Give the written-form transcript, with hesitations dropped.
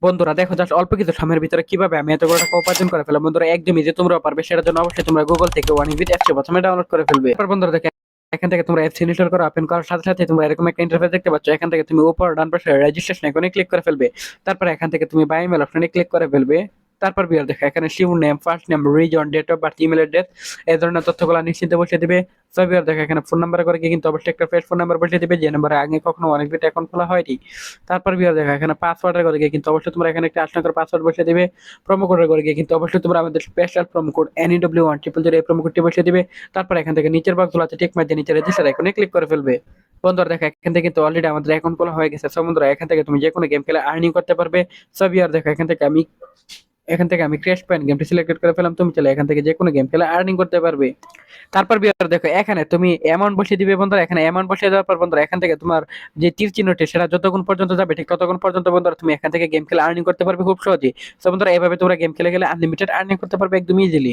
বন্ধুরা দেখো জাস্ট অল্প কিছু সময়ের ভিতরে কিভাবে আমি এতগুলো টাকা উপার্জন করে ফেললাম। বন্ধুরা একদমই যে তোমরাও পারবে, সেটার জন্য অবশ্যই তোমরা গুগল থেকে ওয়ানিবিট অ্যাপসটি প্রথমে ডাউনলোড করে ফেলবে। তারপর বন্ধুরা দেখো এখান থেকে তোমরা অ্যাপস ইনস্টল করো। ওপেন করার সাথে সাথে তোমরা এরকম একটা ইন্টারফেস দেখতে পাচ্ছ। এখান থেকে তুমি উপর ডান পাশে রেজিস্ট্রেশন আইকনে ক্লিক করে ফেলবে। তারপর এখান থেকে তুমি বাই ইমেল অপশনে ক্লিক করে ফেলবে। তারপর বিয়ার দেখো এখানে surname, first name, reason, date of birth, email address এই ধরনের তথ্যগুলো নিশ্চিন্তে বসিয়ে দিবে। সো বিয়ার দেখো এখানে ফোন নাম্বার করে গিয়ে কিন্তু অবশ্যই একটা ফ্রেশ ফোন নাম্বার বসিয়ে দিবে, যে নাম্বারে আগে কখনো অনেক বিট অ্যাকাউন্ট খোলা হয়নি। তারপর বিয়ার দেখো এখানে পাসওয়ার্ডের করে গিয়ে কিন্তু অবশ্যই তোমরা এখানে একটা 8 সংখ্যার পাসওয়ার্ড বসিয়ে দিবে। প্রোমো কোডের করে গিয়ে কিন্তু অবশ্যই তোমরা আমাদের স্পেশাল প্রোমো কোড NEW1000 এই প্রোমো কোডটি বসিয়ে দিবে। তারপর এখান থেকে নিচের বক্সগুলোতে টিক মার দিয়ে নিচে রেজিস্টার আইকনে ক্লিক করে ফেলবে। বন্ধুরা দেখো এখান থেকে কিন্তু অলরেডি আমাদের অ্যাকাউন্ট খোলা হয়ে গেছে। সো বন্ধুরা এখান থেকে তুমি যে কোনো গেম খেলে আর্নিং করতে পারবে। সো বিয়ার দেখো এখান থেকে আমি ক্র্যাশ পয়েন্ট গেমটি সিলেক্ট করে ফেলাম। তুমি চলে এখান থেকে যে কোনো গেম খেলে আর্নিং করতে পারবে। তারপর বিয়ার দেখো এখানে তুমি অ্যামাউন্ট বসিয়ে দিবে। বন্ধুরা এখানে অ্যামাউন্ট বসিয়ে দেওয়ার পর বন্ধুরা এখান থেকে তোমার যে তীর চিহ্নটি সেটা যতক্ষণ পর্যন্ত যাবে ঠিক ততক্ষণ পর্যন্ত বন্ধুরা তুমি এখান থেকে গেম খেলে আর্নিং করতে পারবে খুব সহজেই। সো বন্ধুরা এভাবে তোমরা গেম খেলে গেলে আনলিমিটেড আর্নিং করতে পারবে একদম ইজিলি।